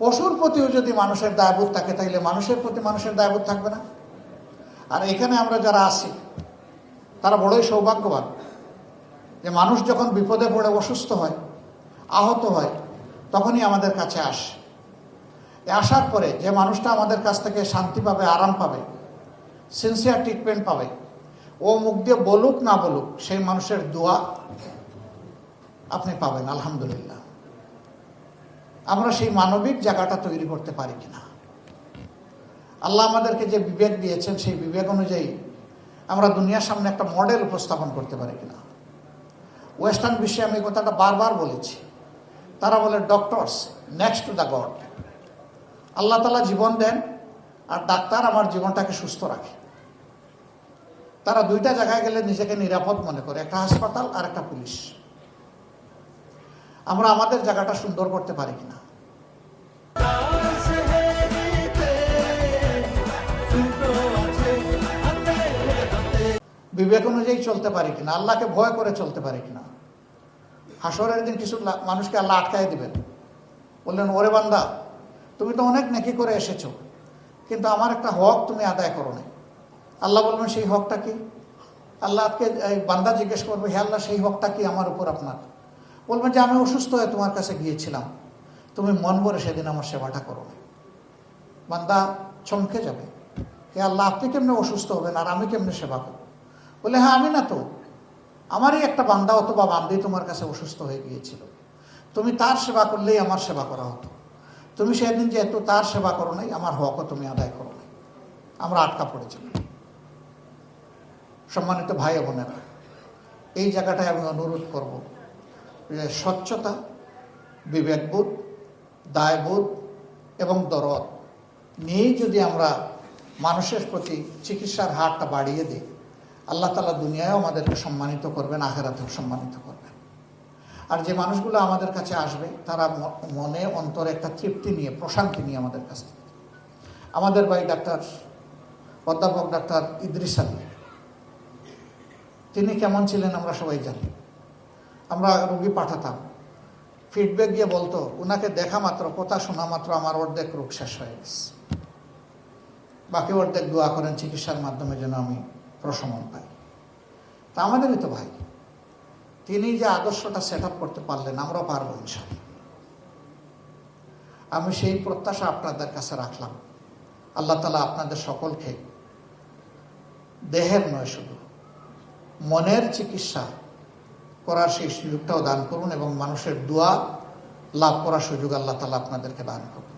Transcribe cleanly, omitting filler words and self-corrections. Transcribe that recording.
পশুর প্রতিও যদি মানুষের দায়বোধ থাকে তাইলে মানুষের প্রতি মানুষের দায়বোধ থাকবে না? আর এখানে আমরা যারা আছি তারা বড়ই সৌভাগ্যবান যে মানুষ যখন বিপদে পড়ে অসুস্থ হয়, আহত হয়, তখনই আমাদের কাছে আসে। আসার পরে যে মানুষটা আমাদের কাছ থেকে শান্তি পাবে, আরাম পাবে, সিনসিয়ার ট্রিটমেন্ট পাবে, ও মুখ দিয়ে বলুক না বলুক, সেই মানুষের দোয়া আপনি পাবেন। আলহামদুলিল্লাহ, আমরা সেই মানবিক জায়গাটা তৈরি করতে পারি কিনা? আল্লাহ আমাদেরকে যে বিবেক দিয়েছেন সেই বিবেক অনুযায়ী আমরা দুনিয়ার সামনে একটা মডেল উপস্থাপন করতে পারি কিনা? ওয়েস্টার্ন বিশ্বে আমি কথাটা বারবার বলেছি, তারা বলে doctors next to the God. আল্লাহ তাআলা জীবন দেন আর ডাক্তার আমার জীবনটাকে সুস্থ রাখে। তারা দুইটা জায়গায় গেলে নিজেকে নিরাপদ মনে করে, একটা হাসপাতাল আর একটা পুলিশ। আমরা আমাদের জায়গাটা সুন্দর করতে পারি কিনা? বিবেক অনুযায়ী চলতে পারি কিনা? আল্লাহকে ভয় করে চলতে পারি কিনা? হাসরের দিন কিছু মানুষকে আল্লাহ আটকায় দিবেন, বললেন ওরে বান্দা, তুমি তো অনেক নেকি করে এসেছো, কিন্তু আমার একটা হক তুমি আদায় করো নাই। আল্লাহ বলবেন সেই হকটা কি? আল্লাহকে বান্দা জিজ্ঞেস করবে, হে আল্লাহ সেই হকটা কি আমার উপর আপনার? বলবেন যে আমি অসুস্থ হয়ে তোমার কাছে গিয়েছিলাম, তুমি মন ভরে সেদিন আমার সেবাটা করো নাই। বান্দা চমকে যাবে, হে আল্লাহ আপনি কেমনে অসুস্থ হবেন আর আমি কেমনে সেবা করব? বলে হ্যাঁ আমি না তো, আমারই একটা বান্দা অথবা বান্দি তোমার কাছে অসুস্থ হয়ে গিয়েছিল, তুমি তার সেবা করলেই আমার সেবা করা হতো। তুমি সেদিন যেহেতু তার সেবা করো নাই, আমার হকও তুমি আদায় করো নাই, আমরা আটকা পড়েছিলাম। সম্মানিত ভাই বোনেরা, এই জায়গাটায় আমি অনুরোধ করব যে স্বচ্ছতা, বিবেকবোধ, দায়বোধ এবং দরদ নিয়েই যদি আমরা মানুষের প্রতি চিকিৎসার হারটা বাড়িয়ে দিই, আল্লাহ তাআলা দুনিয়ায়ও আমাদেরকে সম্মানিত করবেন, আখিরাতেও সম্মানিত করবেন। আর যে মানুষগুলো আমাদের কাছে আসবে তারা মনে অন্তরে একটা তৃপ্তি নিয়ে, প্রশান্তি নিয়ে আমাদের কাছ থেকে। আমাদের ভাই ডাক্তার অধ্যাপক ডাক্তার ইদ্রিস আলী, তিনি কেমন ছিলেন আমরা সবাই জানি। আমরা রোগী পাঠাতাম, ফিডব্যাক দিয়ে বলতো ওনাকে দেখা মাত্র, কথা শোনা মাত্র আমার অর্ধেক রোগ শেষ হয়ে গেছে, বাকি অর্ধেক দোয়া করেন চিকিৎসার মাধ্যমে যেন আমি প্রশমন পাই। তা আমাদেরই তো ভাই, তিনি যে আদর্শটা সেট আপ করতে পারলেন, আমরাও পারবো ইনশাআল্লাহ। আমি সেই প্রত্যাশা আপনাদের কাছে রাখলাম। আল্লাহ তাআলা আপনাদের সকলকে দেহের নয় শুধু মনের চিকিৎসা করার সেই সুযোগটাও দান করুন এবং মানুষের দোয়া লাভ করার সুযোগ আল্লাহ তাআলা আপনাদেরকে দান করুন।